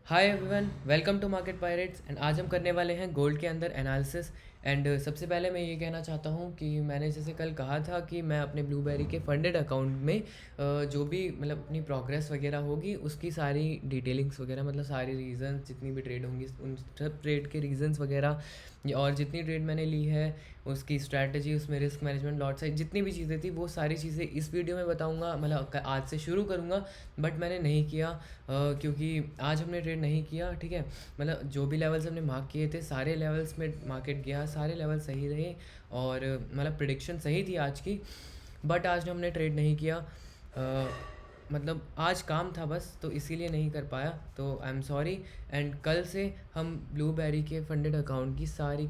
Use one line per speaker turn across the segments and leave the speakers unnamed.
Hi everyone, welcome to Market Pirates. And आज हम करने वाले हैं गोल्ड के अंदर एनालिसिस। एंड सबसे पहले मैं ये कहना चाहता हूँ कि मैंने जैसे कल कहा था कि मैं अपने ब्लूबेरी के फंडेड अकाउंट में जो भी मतलब अपनी प्रोग्रेस वगैरह होगी उसकी सारी डिटेलिंग्स वगैरह, मतलब सारी रीज़न्स जितनी भी ट्रेड होंगी उन सब ट्रेड के रीज़न्स वगैरह और जितनी ट्रेड मैंने ली है उसकी स्ट्रैटेजी, उसमें रिस्क मैनेजमेंट, लॉट साइज, जितनी भी चीज़ें थी वो सारी चीज़ें इस वीडियो में बताऊंगा। मतलब आज से शुरू करूंगा बट मैंने नहीं किया क्योंकि आज हमने ट्रेड नहीं किया। ठीक है, मतलब जो भी लेवल्स हमने मार्क किए थे सारे लेवल्स में मार्केट गया, सारे लेवल सही रहे और मतलब प्रिडिक्शन सही थी आज की। बट आज हमने ट्रेड नहीं किया, मतलब आज काम था बस, तो इसीलिए नहीं कर पाया, तो आई एम सॉरी। एंड कल से हम ब्लूबेरी के फंडेड अकाउंट की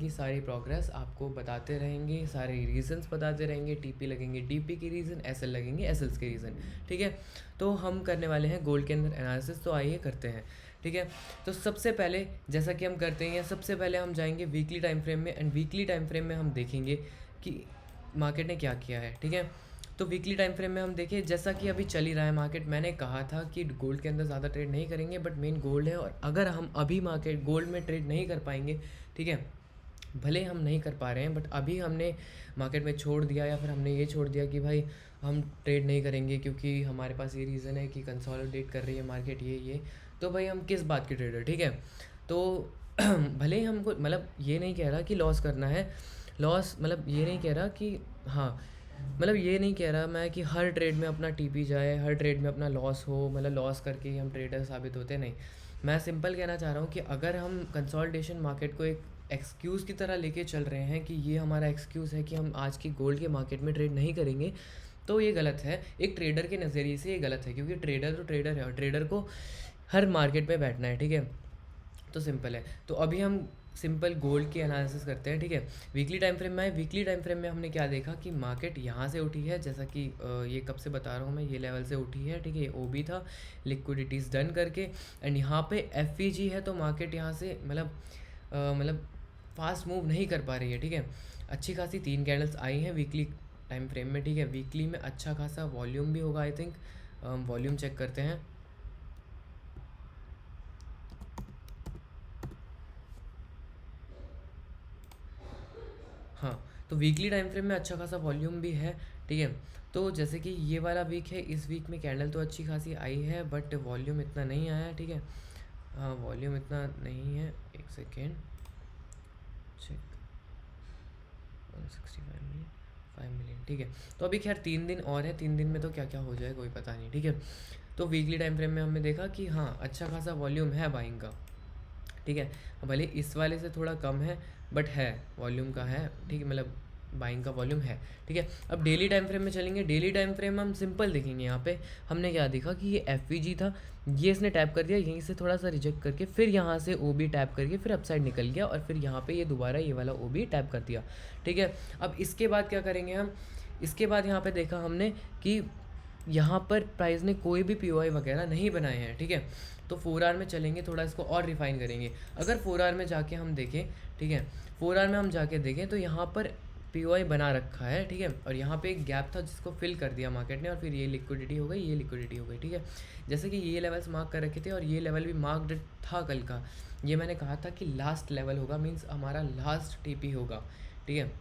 सारी प्रोग्रेस आपको बताते रहेंगे, सारे रीजंस बताते रहेंगे। टीपी लगेंगे डीपी के रीज़न, एसएल लगेंगे एसएल्स के रीज़न। ठीक है, तो हम करने वाले हैं गोल्ड के अंदर एनालिसिस, तो आइए करते हैं। ठीक है, तो सबसे पहले जैसा कि हम करते हैं, सबसे पहले हम जाएंगे वीकली टाइम फ्रेम में। एंड वीकली टाइम फ्रेम में हम देखेंगे कि मार्केट ने क्या किया है। ठीक है, तो वीकली टाइम फ्रेम में हम देखें, जैसा कि अभी चल ही रहा है मार्केट, मैंने कहा था कि गोल्ड के अंदर ज़्यादा ट्रेड नहीं करेंगे, बट मेन गोल्ड है। और अगर हम अभी मार्केट गोल्ड में ट्रेड नहीं कर पाएंगे, ठीक है, भले हम नहीं कर पा रहे हैं बट अभी हमने मार्केट में छोड़ दिया या फिर हमने ये छोड़ दिया कि भाई हम ट्रेड नहीं करेंगे क्योंकि हमारे पास ये रीज़न है कि कंसोलिडेट कर रही है मार्केट, ये तो भाई हम किस बात के ट्रेडर। ठीक है, तो भले ही हमको, मतलब ये नहीं कह रहा कि लॉस करना है, लॉस मतलब ये नहीं कह रहा कि, हाँ, मतलब ये नहीं कह रहा मैं कि हर ट्रेड में अपना टीपी जाए, हर ट्रेड में अपना लॉस हो, मतलब लॉस करके ही हम ट्रेडर साबित होते नहीं। मैं सिंपल कहना चाह रहा हूँ कि अगर हम कंसोलिडेशन मार्केट को एक एक्सक्यूज़ की तरह लेके चल रहे हैं कि ये हमारा एक्सक्यूज़ है कि हम आज की गोल्ड के मार्केट में ट्रेड नहीं करेंगे, तो ये गलत है। एक ट्रेडर के नज़रिए से ये गलत है क्योंकि ट्रेडर तो ट्रेडर है और ट्रेडर को हर मार्केट में बैठना है। ठीक है, तो सिंपल है। तो अभी हम सिंपल गोल्ड की एनालिसिस करते हैं। ठीक है, वीकली टाइम फ्रेम में आए। वीकली टाइम फ्रेम में हमने क्या देखा कि मार्केट यहाँ से उठी है, जैसा कि ये कब से बता रहा हूँ मैं, ये लेवल से उठी है। ठीक है, ये ओबी था, लिक्विडिटीज़ डन करके। एंड यहाँ पे एफईजी है, तो मार्केट यहाँ से मतलब फास्ट मूव नहीं कर पा रही है। ठीक है, अच्छी खासी 3 कैंडल्स आई हैं वीकली टाइम फ्रेम में। ठीक है, वीकली में अच्छा खासा वॉल्यूम भी होगा आई थिंक। वॉल्यूम चेक करते हैं। हाँ, तो वीकली टाइम फ्रेम में अच्छा खासा वॉल्यूम भी है। ठीक है, तो जैसे कि ये वाला वीक है, इस वीक में कैंडल तो अच्छी खासी आई है बट वॉल्यूम इतना नहीं आया है। ठीक है, हाँ, वॉल्यूम इतना नहीं है। एक सेकेंड, चेक, 165 मिलियन, 5 मिलियन। ठीक है, तो अभी खैर 3 दिन और है, 3 दिन में तो क्या क्या हो जाए कोई पता नहीं। ठीक है, तो वीकली टाइम फ्रेम में हमने देखा कि हाँ, अच्छा खासा वॉल्यूम है बाइंग का। ठीक है, भले इस वाले से थोड़ा कम है बट है, वॉल्यूम का है। ठीक है, मतलब बाइंग का वॉल्यूम है। ठीक है, अब डेली टाइम फ्रेम में चलेंगे। डेली टाइम फ्रेम हम सिंपल देखेंगे। यहाँ पे हमने क्या देखा कि ये एफ था, ये इसने टैप कर दिया, यहीं से थोड़ा सा रिजेक्ट करके फिर यहाँ से ओ बी टैप करके फिर अपसाइड निकल गया और फिर यहाँ पे ये दोबारा ये वाला ओ बी टैप कर दिया। ठीक है, अब इसके बाद क्या करेंगे हम, इसके बाद यहाँ पे देखा हमने कि यहाँ पर प्राइस ने कोई भी पीओआई वगैरह नहीं बनाए हैं। ठीक है, तो 4 आवर में चलेंगे, थोड़ा इसको और रिफाइन करेंगे। अगर 4 आवर में जाके हम देखें, ठीक है, 4 आवर में हम जाके देखें तो यहाँ पर पीओआई बना रखा है। ठीक है, और यहाँ पे एक गैप था जिसको फिल कर दिया मार्केट ने और फिर ये लिक्विडिटी हो गई, ये लिक्विडिटी हो गई। ठीक है, जैसे कि ये लेवल्स मार्क कर रखे थे और ये लेवल भी मार्क्ड था कल का। ये मैंने कहा था कि लास्ट लेवल होगा, मीन्स हमारा लास्ट टीपी होगा। ठीक है,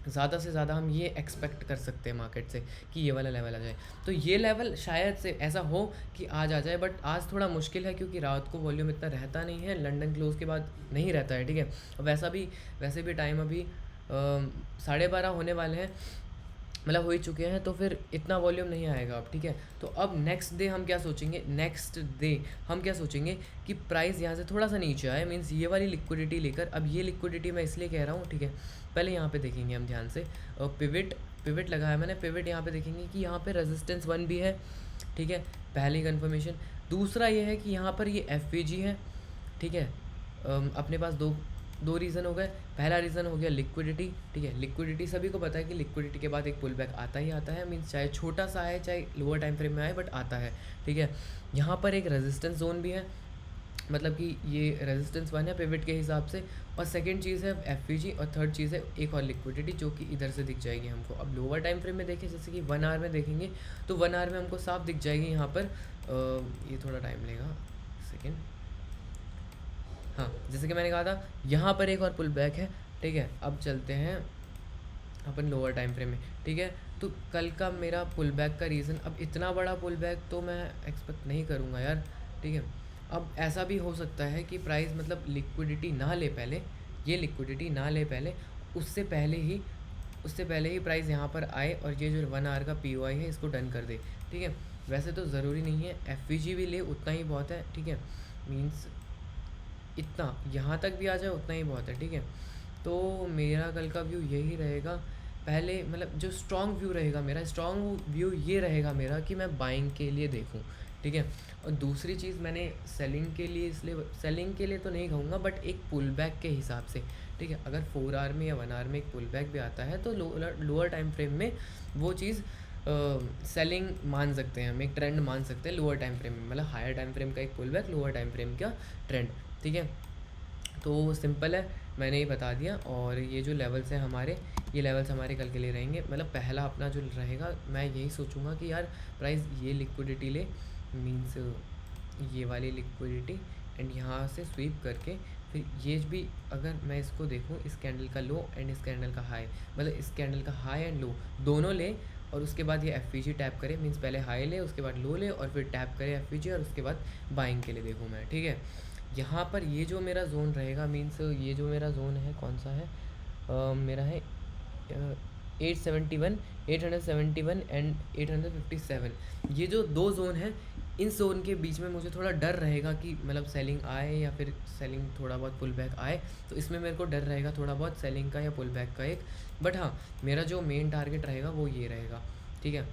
ज़्यादा से ज़्यादा हम ये एक्सपेक्ट कर सकते हैं मार्केट से कि ये वाला लेवल आ जाए। तो ये लेवल शायद से ऐसा हो कि आज आ जाए, बट आज थोड़ा मुश्किल है क्योंकि रात को वॉल्यूम इतना रहता नहीं है, लंदन क्लोज के बाद नहीं रहता है। ठीक है, और वैसे भी टाइम अभी 12:30 होने वाले हैं, मतलब हो ही चुके हैं, तो फिर इतना वॉल्यूम नहीं आएगा अब। ठीक है, तो अब नेक्स्ट डे हम क्या सोचेंगे, नेक्स्ट डे हम क्या सोचेंगे कि प्राइस यहाँ से थोड़ा सा नीचे आए, मीन्स ये वाली लिक्विडिटी लेकर। अब ये लिक्विडिटी मैं इसलिए कह रहा हूँ, ठीक है, पहले यहाँ पे देखेंगे हम ध्यान से। पिविट पिविट लगाया मैंने, पिविट यहाँ पे देखेंगे कि यहाँ पे रेजिस्टेंस 1 भी है। ठीक है, पहली कंफर्मेशन। दूसरा ये है कि यहाँ पर ये एफ है। ठीक है, अपने पास दो दो रीज़न हो गए। पहला रीज़न हो गया लिक्विडिटी। ठीक है, लिक्विडिटी सभी को पता है कि लिक्विडिटी के बाद एक पुल बैक आता ही आता है, मीन्स चाहे छोटा सा आए चाहे लोअर टाइम फ्रेम में आए बट आता है। ठीक है, यहाँ पर एक रेजिस्टेंस जोन भी है, मतलब कि ये रेजिस्टेंस 1 है पिविट के हिसाब से। और सेकंड चीज़ है एफ और थर्ड चीज़ है एक और लिक्विडिटी जो कि इधर से दिख जाएगी हमको। अब लोअर टाइम फ्रेम में देखें, जैसे कि 1 आवर में देखेंगे तो 1 आवर में हमको साफ दिख जाएगी यहाँ पर। ये थोड़ा टाइम लेगा, सेकेंड। हाँ, जैसे कि मैंने कहा था यहाँ पर एक और पुल बैक है, ठीक है। अब चलते हैं अपन लोअर टाइम फ्रेम में, ठीक है। तो कल का मेरा पुल बैक का रीज़न, अब इतना बड़ा पुल बैक तो मैं एक्सपेक्ट नहीं करूँगा यार, ठीक है। अब ऐसा भी हो सकता है कि प्राइस मतलब लिक्विडिटी ना ले पहले, ये लिक्विडिटी ना ले पहले, उससे पहले ही उससे पहले ही प्राइस यहाँ पर आए और ये जो 1 आवर का पीओआई है इसको डन कर दे, ठीक है। वैसे तो ज़रूरी नहीं है, एफवीजी भी ले उतना ही बहुत है, ठीक है। मीन्स इतना यहाँ तक भी आ जाए उतना ही बहुत है, ठीक है। तो मेरा कल का व्यू यही रहेगा, पहले मतलब जो स्ट्रॉन्ग व्यू रहेगा मेरा, स्ट्रॉन्ग व्यू ये रहेगा मेरा कि मैं बाइंग के लिए देखूँ, ठीक है। और दूसरी चीज़ मैंने सेलिंग के लिए, इसलिए सेलिंग के लिए तो नहीं कहूँगा बट एक पुल बैक के हिसाब से, ठीक है। अगर 4 आवर में या 1 आवर में एक पुल बैक भी आता है तो लोअर टाइम फ्रेम में वो चीज़ सेलिंग मान सकते हैं हम, एक ट्रेंड मान सकते हैं लोअर टाइम फ्रेम में, मतलब हायर टाइम फ्रेम का एक pull back, lower time frame का ट्रेंड, ठीक है। तो सिंपल है, मैंने ये बता दिया। और ये जो लेवल्स हैं हमारे, ये लेवल्स हमारे कल के लिए रहेंगे। मतलब पहला अपना जो रहेगा, मैं यही सोचूंगा कि यार प्राइस ये लिक्विडिटी ले, मीन्स ये वाली लिक्विडिटी, एंड यहाँ से स्वीप करके फिर ये भी, अगर मैं इसको देखूँ, इस कैंडल का लो एंड इस कैंडल का हाई, मतलब इस कैंडल का हाई एंड लो दोनों ले, और उसके बाद ये एफ टैप करे, मीन्स पहले हाई ले उसके बाद लो ले और फिर टैप करे एफ और उसके बाद बाइंग के लिए देखूँ मैं, ठीक है। यहाँ पर ये जो मेरा जोन रहेगा, मीन्स ये जो मेरा जोन है कौन सा है, मेरा है 871, 871 एंड 857। ये जो दो जोन है, इन जोन के बीच में मुझे थोड़ा डर रहेगा कि मतलब सेलिंग आए या फिर सेलिंग थोड़ा बहुत पुल बैक आए, तो इसमें मेरे को डर रहेगा थोड़ा बहुत सेलिंग का या पुल बैक का एक। बट हाँ, मेरा जो मेन टारगेट रहेगा वो ये रहेगा, ठीक है।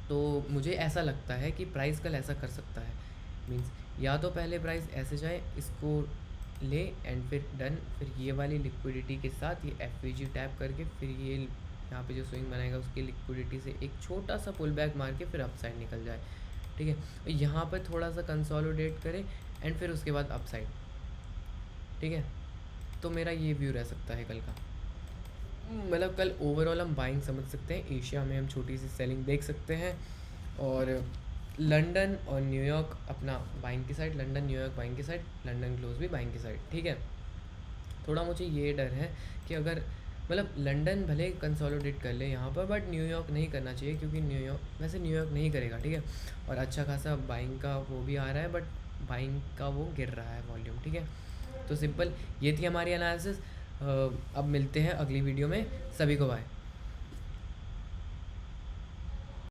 तो मुझे ऐसा लगता है कि प्राइस कल ऐसा कर सकता है, मीन्स या तो पहले प्राइस ऐसे जाए, इसको ले एंड फिर डन, फिर ये वाली लिक्विडिटी के साथ ये एफ टैप करके फिर ये यहाँ पे जो स्विंग बनाएगा उसकी लिक्विडिटी से एक छोटा सा पुल बैक मार के फिर अपसाइड निकल जाए, ठीक है। यहाँ पर थोड़ा सा कंसोलिडेट करे एंड फिर उसके बाद अपसाइड, ठीक है। तो मेरा ये व्यू रह सकता है कल का। मतलब कल ओवरऑल हम बाइंग समझ सकते हैं, एशिया में हम छोटी सी सेलिंग देख सकते हैं, और लंदन और न्यूयॉर्क अपना बाइंग की साइड, लंदन न्यूयॉर्क बाइंग की साइड, लंदन क्लोज भी बाइंग की साइड, ठीक है। थोड़ा मुझे ये डर है कि अगर मतलब लंदन भले कंसोलिडेट कर ले यहाँ पर, बट न्यूयॉर्क नहीं करना चाहिए, क्योंकि न्यूयॉर्क, वैसे न्यूयॉर्क नहीं करेगा, ठीक है। और अच्छा खासा बाइंग का वो भी आ रहा है, बट बाइंग का वो गिर रहा है वॉल्यूम, ठीक है। तो सिंपल ये थी हमारी एनालिसिस। अब मिलते हैं अगली वीडियो में, सभी को बाय।